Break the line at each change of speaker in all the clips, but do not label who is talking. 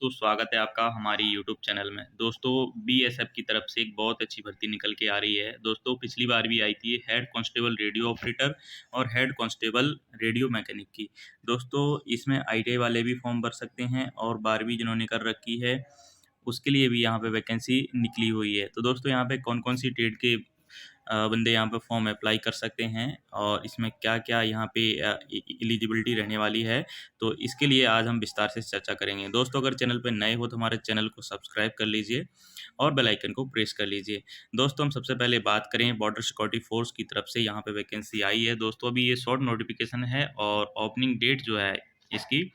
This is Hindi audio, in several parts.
दोस्तों स्वागत है आपका हमारी यूट्यूब चैनल में। दोस्तों बीएसएफ की तरफ से एक बहुत अच्छी भर्ती निकल के आ रही है। दोस्तों पिछली बार भी आई थी हेड कांस्टेबल रेडियो ऑपरेटर और हेड कांस्टेबल रेडियो मैकेनिक की। दोस्तों इसमें आईटीआई वाले भी फॉर्म भर सकते हैं और 12वीं जिन्होंने कर रखी है उसके लिए भी यहाँ पे वैकेंसी निकली हुई है। तो दोस्तों यहाँ पे कौन कौन सी ट्रेड के बंदे यहाँ पे फॉर्म अप्लाई कर सकते हैं और इसमें क्या-क्या यहाँ पे एलिजिबिलिटी रहने वाली है, तो इसके लिए आज हम विस्तार से चर्चा करेंगे। दोस्तों अगर चैनल पे नए हो तो हमारे चैनल को सब्सक्राइब कर लीजिए और बेल आइकन को प्रेस कर लीजिए। दोस्तों हम सबसे पहले बात करें बॉर्डर सिक्योरिटी फोर्स की तरफ से यहाँ पे वैकेंसी आई है। दोस्तों अभी ये शॉर्ट नोटिफिकेशन है और ओपनिंग डेट जो है इसकी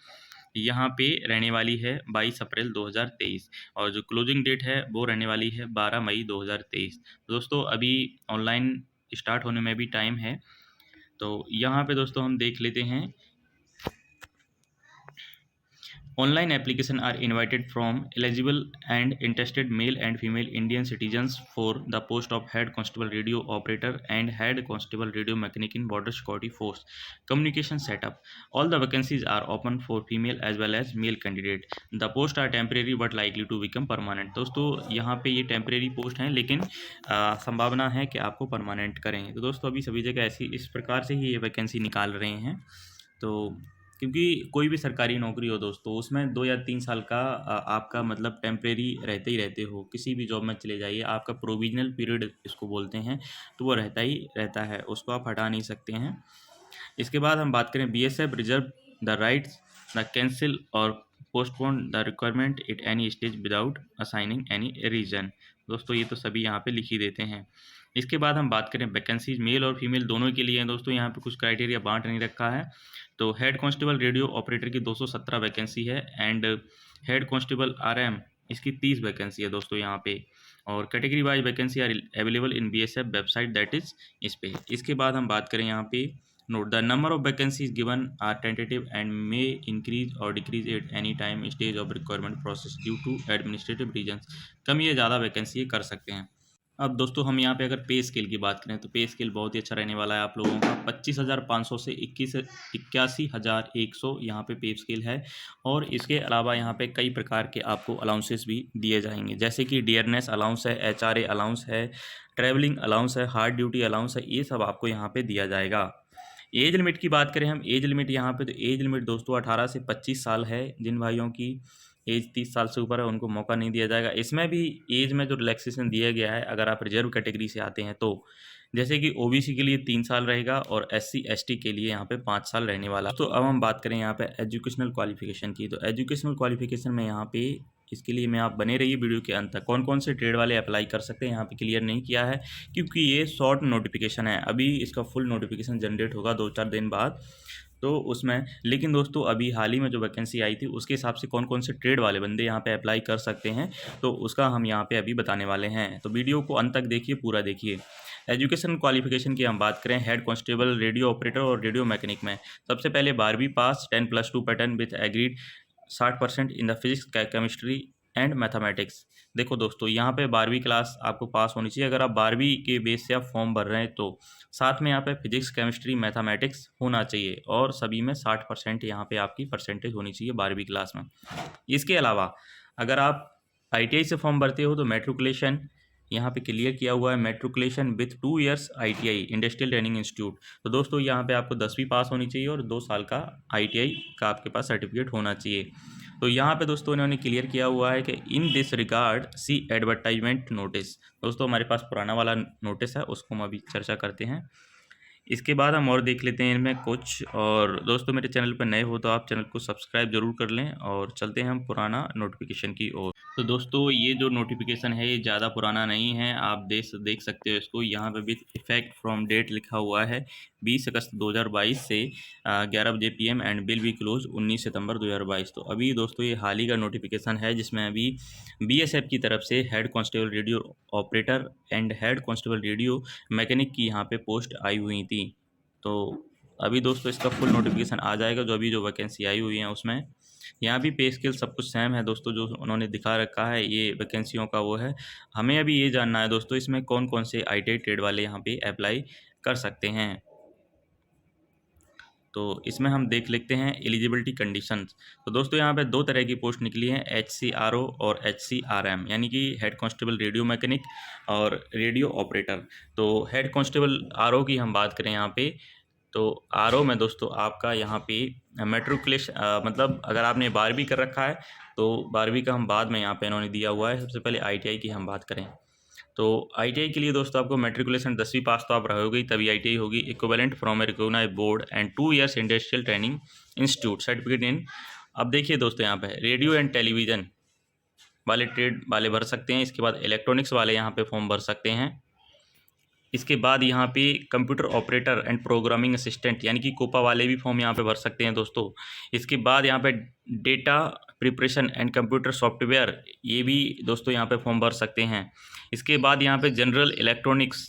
यहाँ पे रहने वाली है 22 अप्रैल 2023 और जो क्लोजिंग डेट है वो रहने वाली है 12 मई 2023। दोस्तों अभी ऑनलाइन स्टार्ट होने में भी टाइम है, तो यहाँ पे दोस्तों हम देख लेते हैं। Online application are invited from eligible and interested male and female Indian citizens for the post of head constable radio operator and head constable radio mechanic in border security force communication setup. All the vacancies are open for female as well as male candidate. The posts are temporary but likely to become permanent. दोस्तों यहाँ पे ये टेम्परेरी पोस्ट हैं लेकिन संभावना है कि आपको परमानेंट करेंगे। तो दोस्तों अभी सभी जगह ऐसी इस प्रकार से ही ये वैकेंसी निकाल रहे हैं। तो क्योंकि कोई भी सरकारी नौकरी हो दोस्तों उसमें 2 या 3 साल का आपका मतलब टेम्परेरी रहते ही रहते हो। किसी भी जॉब में चले जाइए, आपका प्रोविजनल पीरियड इसको बोलते हैं, तो वो रहता ही रहता है, उसको आप हटा नहीं सकते हैं। इसके बाद हम बात करें BSF reserve the rights the cancel और postpone the requirement at any stage without assigning any reason. दोस्तों ये तो सभी यहाँ पे लिख ही देते हैं। इसके बाद हम बात करें वैकेंसीज मेल और फीमेल दोनों के लिए हैं। दोस्तों यहाँ पे कुछ क्राइटेरिया बांट नहीं रखा है। तो हेड कांस्टेबल रेडियो ऑपरेटर की 217 वैकेंसी है एंड हेड कांस्टेबल आरएम इसकी 30 वैकेंसी है दोस्तों यहाँ पे। और category wise vacancy are available in BSF website that is इस पे। इसके बाद हम बात करें यहाँ पे note the number of vacancies given are tentative and may increase और decrease at any time stage of requirement process due to administrative reasons. कम या ज़्यादा वैकेंसी कर सकते हैं। अब दोस्तों हम यहाँ पे अगर पे स्केल की बात करें तो पे स्केल बहुत ही अच्छा रहने वाला है आप लोगों का। 25,500 से 81,100 यहाँ पे स्केल है। और इसके अलावा यहाँ पे कई प्रकार के आपको अलाउंसेस भी दिए जाएंगे, जैसे कि डियरनेस अलाउंस है, एचआरए अलाउंस है, ट्रैवलिंग अलाउंस है, हार्ड ड्यूटी अलाउंस है, ये सब आपको यहाँ पे दिया जाएगा। एज लिमिट की बात करें हम, एज लिमिट यहाँ पे तो एज लिमिट दोस्तों 18 से 25 साल है। जिन भाइयों की एज 30 साल से ऊपर है उनको मौका नहीं दिया जाएगा। इसमें भी एज में जो रिलैक्सेशन दिया गया है अगर आप रिजर्व कैटेगरी से आते हैं तो, जैसे कि ओबीसी के लिए 3 साल रहेगा और एससी एसटी के लिए यहाँ पे 5 साल रहने वाला। तो अब हम बात करें यहाँ पे एजुकेशनल क्वालिफिकेशन की, तो एजुकेशनल क्वालिफिकेशन में यहाँ पे इसके लिए मैं आप बने रहिए वीडियो के अंत तक। कौन कौन से ट्रेड वाले अप्लाई कर सकते हैं यहाँ पे क्लियर नहीं किया है, क्योंकि ये शॉर्ट नोटिफिकेशन है। अभी इसका फुल नोटिफिकेशन जनरेट होगा 2-4 दिन बाद, तो उसमें। लेकिन दोस्तों अभी हाल ही में जो वैकेंसी आई थी उसके हिसाब से कौन कौन से ट्रेड वाले बंदे यहाँ पे अप्लाई कर सकते हैं, तो उसका हम यहाँ पे अभी बताने वाले हैं। तो वीडियो को अंत तक देखिए, पूरा देखिए। एजुकेशन क्वालिफिकेशन की हम बात करें हेड कांस्टेबल रेडियो ऑपरेटर और रेडियो मैकेनिक में, सबसे पहले 12वीं पास 10+2 pattern with agreed 60% in the physics chemistry and mathematics. देखो दोस्तों यहाँ पे 12वीं क्लास आपको पास होनी चाहिए अगर आप 12वीं के बेस से आप फॉर्म भर रहे हैं, तो साथ में यहाँ पे फिजिक्स केमिस्ट्री मैथमेटिक्स होना चाहिए और सभी में 60% यहाँ पे आपकी परसेंटेज होनी चाहिए 12वीं क्लास में। इसके अलावा अगर आप आईटीआई से फॉर्म भरते हो तो मैट्रिकुलेशन यहाँ पे क्लियर किया हुआ है, matriculation with 2 years ITI industrial training institute. तो दोस्तों यहाँ पे आपको 10वीं पास होनी चाहिए और 2 साल का आईटीआई का आपके पास सर्टिफिकेट होना चाहिए। तो यहाँ पे दोस्तों इन्होंने क्लियर किया हुआ है कि in this regard see advertisement notice. दोस्तों हमारे पास पुराना वाला नोटिस है, उसको हम अभी चर्चा करते हैं। इसके बाद हम और देख लेते हैं इनमें कुछ। और दोस्तों मेरे चैनल पर नए हो तो आप चैनल को सब्सक्राइब जरूर कर लें और चलते हैं हम पुराना नोटिफिकेशन की ओर। तो दोस्तों ये जो नोटिफिकेशन है ये ज़्यादा पुराना नहीं है, आप देख सकते हो इसको। यहाँ पे विथ इफेक्ट फ्रॉम डेट लिखा हुआ है 20 अगस्त 2022 से 11 बजे PM and bill be close 19 सितंबर 2022। तो अभी दोस्तों ये हाल ही का नोटिफिकेशन है जिसमें अभी बीएसएफ की तरफ से head constable radio operator and head constable radio mechanic की यहाँ पे पोस्ट आई हुई थी। तो अभी दोस्तों इसका फुल नोटिफिकेशन आ जाएगा जो अभी जो वैकेंसी आई हुई है उसमें। यहाँ भी पे स्केल सब कुछ सेम है दोस्तों, जो उन्होंने दिखा रखा है ये वैकेंसियों का वो है। हमें अभी ये जानना है दोस्तों इसमें कौन कौन से आईटीआई ट्रेड वाले यहाँ पे अप्लाई कर सकते हैं। तो इसमें हम देख लेते हैं एलिजिबिलिटी कंडीशंस। तो दोस्तों यहाँ पे दो तरह की पोस्ट निकली हैं, HCRO और HCRM, यानी कि हेड कांस्टेबल रेडियो मैकेनिक और रेडियो ऑपरेटर। तो हेड कांस्टेबल RO की हम बात करें यहाँ पे, तो RO में दोस्तों आपका यहाँ पे मेट्रिकुलेशन, मतलब अगर आपने 12वीं कर रखा है तो 12वीं का हम बाद में यहाँ पे इन्होंने दिया हुआ है। सबसे पहले ITI की हम बात करें तो ITI के लिए दोस्तों आपको मेट्रिकुलेशन 10वीं पास तो आप रहोगे तभी ITI होगी। Equivalent from a recognised board and 2 years industrial training institute certificate in. अब देखिए दोस्तों यहाँ पे रेडियो एंड टेलीविज़न वाले ट्रेड वाले भर सकते हैं। इसके बाद इलेक्ट्रॉनिक्स वाले यहाँ पे फॉर्म भर सकते हैं। इसके बाद यहाँ पे computer operator and programming assistant यानी कि कोपा वाले भी फॉर्म यहाँ पे भर सकते हैं दोस्तों। इसके बाद यहाँ पे data preparation and computer software, ये भी दोस्तों यहाँ पे फॉर्म भर सकते हैं। इसके बाद यहाँ पे जनरल इलेक्ट्रॉनिक्स,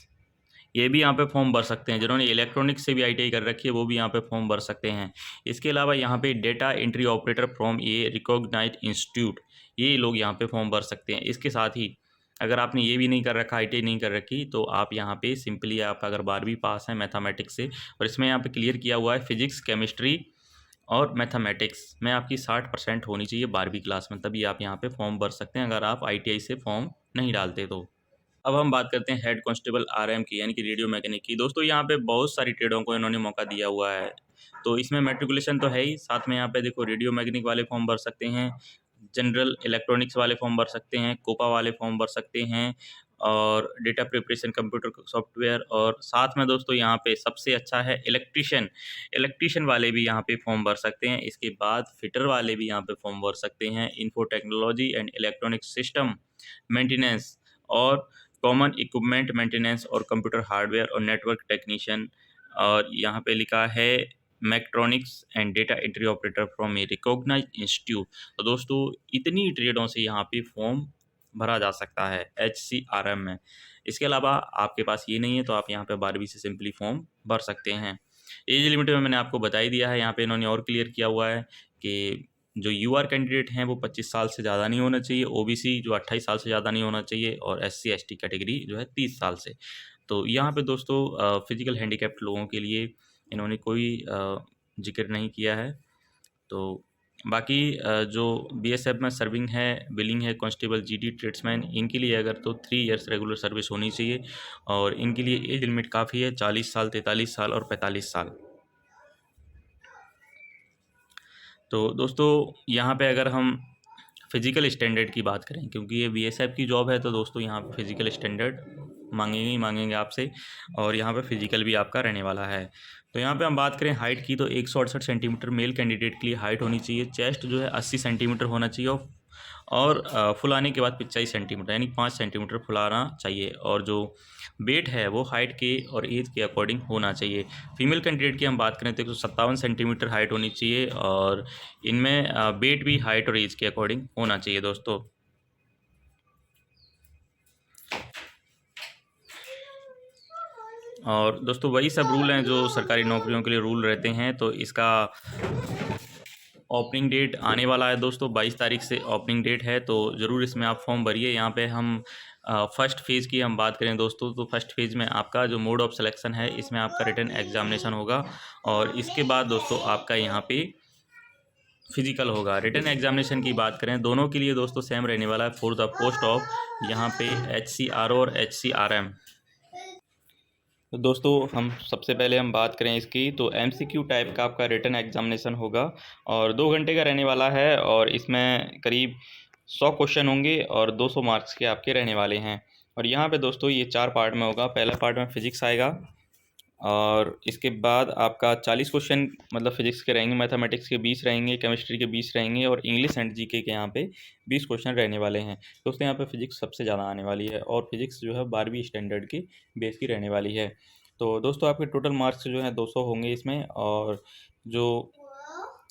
ये भी यहाँ पे फॉर्म भर सकते हैं। जिन्होंने इलेक्ट्रॉनिक्स से भी ITI कर रखी है वो भी यहाँ पे फॉर्म भर सकते हैं। इसके अलावा यहाँ पे data entry operator from a recognised institute, ये लोग यहाँ पे फॉर्म भर सकते हैं। इसके साथ ही अगर आपने ये भी नहीं कर रखा, ITI नहीं कर रखी, तो आप यहाँ पे सिंपली आप अगर 12वीं पास हैं मैथमेटिक्स से, और इसमें यहाँ पे क्लियर किया हुआ है फिजिक्स केमिस्ट्री और मैथमेटिक्स में आपकी 60% होनी चाहिए 12वीं क्लास में, तभी आप यहाँ पे फॉर्म भर सकते हैं अगर आप ITI से फॉर्म नहीं डालते तो। अब हम बात करते हैं हेड कांस्टेबल RM की, यानी कि रेडियो मैकेनिक की। दोस्तों यहाँ पे बहुत सारी ट्रेडों को इन्होंने मौका दिया हुआ है, तो इसमें मैट्रिकुलेशन तो है ही, साथ में यहाँ पे देखो रेडियो मैकेनिक वाले फॉर्म भर सकते हैं, जनरल इलेक्ट्रॉनिक्स वाले फॉर्म भर सकते हैं, कोपा वाले फॉर्म भर सकते हैं, और डेटा प्रिपरेशन कंप्यूटर सॉफ्टवेयर, और साथ में दोस्तों यहाँ पे सबसे अच्छा है इलेक्ट्रीशियन वाले भी यहाँ पे फॉर्म भर सकते हैं। इसके बाद फिटर वाले भी यहाँ पे फॉर्म भर सकते हैं, info technology and electronic system maintenance और कॉमन इक्विपमेंट मेंटेनेंस और कंप्यूटर हार्डवेयर और नेटवर्क टेक्नीशियन, और यहाँ पे लिखा है mechatronics and data entry operator from a recognised institute. तो दोस्तों इतनी ट्रेडों से यहाँ पे फॉर्म भरा जा सकता है HCRM में। इसके अलावा आपके पास ये नहीं है तो आप यहाँ पे 12वीं से सिंपली फॉर्म भर सकते हैं। एज लिमिट में मैंने आपको बता ही दिया है, यहाँ पे इन्होंने और क्लियर किया हुआ है कि जो UR कैंडिडेट हैं वो 25 साल से ज़्यादा नहीं होना चाहिए, OBC जो 28 साल से ज़्यादा नहीं होना चाहिए, और SC ST कैटेगरी जो है 30 साल से। तो यहाँ पे दोस्तों फिजिकल हैंडीकैप्ड लोगों के लिए इन्होंने कोई जिक्र नहीं किया है। तो बाकी जो BSF में सर्विंग है, बिलिंग है, कांस्टेबल, GD, ट्रेड्समैन, इनके लिए अगर तो 3 इयर्स रेगुलर सर्विस होनी चाहिए, और इनके लिए एज लिमिट काफ़ी है, 40 साल, 43 साल और 45 साल। तो दोस्तों यहाँ पे अगर हम फिज़िकल स्टैंडर्ड की बात करें, क्योंकि ये BSF की जॉब है, तो दोस्तों यहाँ पे फिज़िकल स्टैंडर्ड मांगेंगे ही मांगेंगे आपसे, और यहाँ पे फिज़िकल भी आपका रहने वाला है। तो यहाँ पे हम बात करें हाइट की, तो 168 सेंटीमीटर मेल कैंडिडेट के लिए हाइट होनी चाहिए। चेस्ट जो है 80 सेंटीमीटर होना चाहिए, और फुलाने के बाद 45 सेंटीमीटर यानी 5 सेंटीमीटर फुलाना चाहिए, और जो वेट है वो हाइट के और एज के अकॉर्डिंग होना चाहिए। फीमेल कैंडिडेट की हम बात करें तो 157 सेंटीमीटर हाइट होनी चाहिए, और इनमें वेट भी हाइट और एज के अकॉर्डिंग होना चाहिए दोस्तों। और दोस्तों वही सब रूल हैं जो सरकारी नौकरियों के लिए रूल रहते हैं। तो इसका ओपनिंग डेट आने वाला है दोस्तों, 22 तारीख से ओपनिंग डेट है, तो ज़रूर इसमें आप फॉर्म भरिए। यहाँ पे हम फर्स्ट फेज़ की हम बात करें दोस्तों, तो फर्स्ट फेज़ में आपका जो मोड ऑफ सिलेक्शन है, इसमें आपका रिटन एग्जामिनेशन होगा, और इसके बाद दोस्तों आपका यहाँ पे फिजिकल होगा। रिटन एग्जामिनेशन की बात करें, दोनों के लिए दोस्तों सेम रहने वाला है फॉर द पोस्ट ऑफ यहाँ पे HCRO और HCRM। तो दोस्तों हम सबसे पहले हम बात करें इसकी, तो MCQ टाइप का आपका रिटन एग्जामिनेशन होगा, और 2 घंटे का रहने वाला है, और इसमें करीब 100 क्वेश्चन होंगे और 200 मार्क्स के आपके रहने वाले हैं। और यहाँ पे दोस्तों ये 4 पार्ट में होगा। पहला पार्ट में फिजिक्स आएगा, और इसके बाद आपका 40 क्वेश्चन मतलब फिजिक्स के रहेंगे, मैथमेटिक्स के 20 रहेंगे, केमिस्ट्री के 20 रहेंगे, और इंग्लिश एंड GK के यहाँ पे 20 क्वेश्चन रहने वाले हैं दोस्तों। यहाँ पे फिजिक्स सबसे ज़्यादा आने वाली है, और फिजिक्स जो है 12वीं स्टैंडर्ड की बेस की रहने वाली है। तो दोस्तों आपके टोटल मार्क्स जो है 200 होंगे इसमें, और जो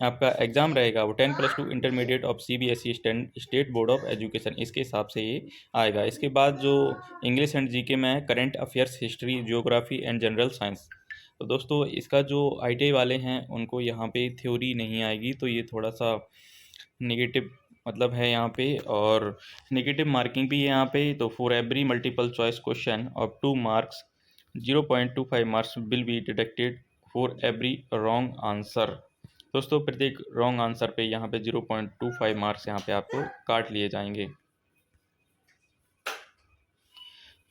आपका एग्ज़ाम रहेगा वो 10+2 intermediate of CBSE state board of education, इसके हिसाब से ये आएगा। इसके बाद जो इंग्लिश एंड GK में है, current affairs, history, geography and general science. तो दोस्तों इसका जो ITI वाले हैं उनको यहाँ पे थ्योरी नहीं आएगी, तो ये थोड़ा सा नेगेटिव मतलब है यहाँ पे, और नेगेटिव मार्किंग भी है यहाँ पे। तो for every multiple choice question of 2 marks 0.25 marks will be deducted for every wrong answer. दोस्तों प्रत्येक रॉन्ग आंसर पे यहाँ पे 0.25 मार्क्स यहाँ पे आपको काट लिए जाएंगे।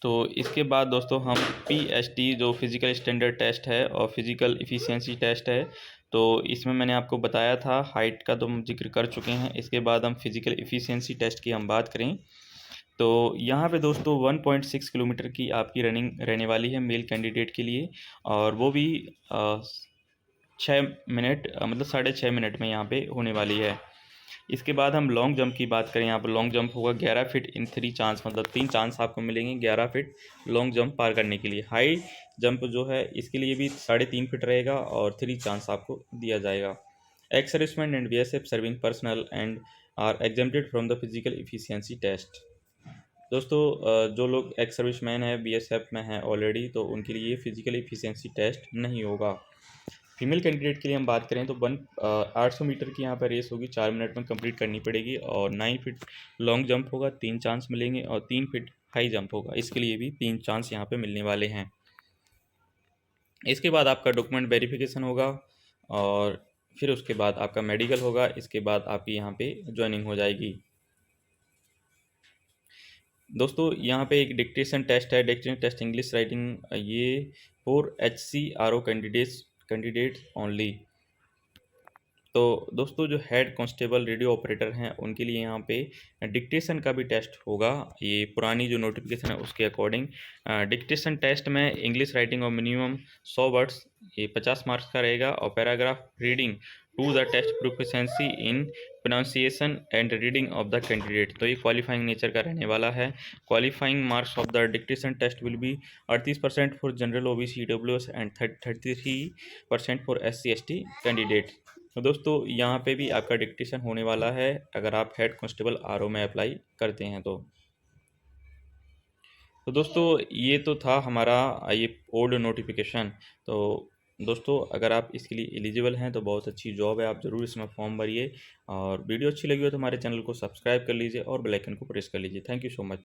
तो इसके बाद दोस्तों हम PST जो फिज़िकल स्टैंडर्ड टेस्ट है और फिज़िकल इफ़िशियंसी टेस्ट है, तो इसमें मैंने आपको बताया था हाइट का तो हम जिक्र कर चुके हैं। इसके बाद हम फिज़िकल इफ़िशियंसी टेस्ट की हम बात करें तो यहाँ पे दोस्तों 1.6 किलोमीटर की आपकी रनिंग रहने वाली है मेल कैंडिडेट के लिए, और वो भी 6 मिनट मतलब 6.5 मिनट में यहाँ पे होने वाली है। इसके बाद हम लॉन्ग जंप की बात करें, यहाँ पर लॉन्ग जंप होगा 11 फीट इन 3 चांस, मतलब 3 चांस आपको मिलेंगे 11 फीट लॉन्ग जंप पार करने के लिए। हाई जंप जो है इसके लिए भी 3.5 फीट रहेगा और 3 चांस आपको दिया जाएगा। Ex serviceman and BSF serving personnel and are exempted from the physical efficiency test. दोस्तों जो लोग एक्स सर्विसमैन है BSF में है ऑलरेडी, तो उनके लिए फिजिकल इफिशियंसी टेस्ट नहीं होगा। फीमेल कैंडिडेट के लिए हम बात करें तो 800 मीटर की यहाँ पर रेस होगी, 4 मिनट में कंप्लीट करनी पड़ेगी, और 9 फीट लॉन्ग जंप होगा, 3 चांस मिलेंगे, और 3 फीट हाई जंप होगा, इसके लिए भी 3 चांस यहाँ पे मिलने वाले हैं। इसके बाद आपका डॉक्यूमेंट वेरिफिकेशन होगा और फिर उसके बाद आपका मेडिकल होगा। इसके बाद आपकी यहाँ पे ज्वाइनिंग हो जाएगी। दोस्तों यहाँ पे एक डिक्टेशन टेस्ट है, डिक्टेशन टेस्ट इंग्लिश राइटिंग, ये फॉर HCRO कैंडिडेट्स ओनली। तो दोस्तों जो हेड कांस्टेबल रेडियो ऑपरेटर हैं उनके लिए यहाँ पे डिक्टेशन का भी टेस्ट होगा। ये पुरानी जो नोटिफिकेशन है उसके अकॉर्डिंग डिक्टेशन टेस्ट में इंग्लिश राइटिंग और मिनिमम 100 वर्ड्स, ये 50 मार्क्स का रहेगा, और paragraph reading to the test proficiency in pronunciation and reading of the candidate. तो ये क्वालिफाइंग नेचर का रहने वाला है। Qualifying marks of the dictation test will be 38% for general OBC EWS and 33% for SC ST candidate. तो दोस्तों यहाँ पे भी आपका डिक्टेशन होने वाला है अगर आप हेड कांस्टेबल RO में अप्लाई करते हैं तो दोस्तों ये तो था हमारा ये ओल्ड नोटिफिकेशन। तो दोस्तों अगर आप इसके लिए एलिजिबल हैं तो बहुत अच्छी जॉब है, आप ज़रूर इसमें फॉर्म भरिए, और वीडियो अच्छी लगी हो तो हमारे चैनल को सब्सक्राइब कर लीजिए और बेल आइकन को प्रेस कर लीजिए। Thank you so much.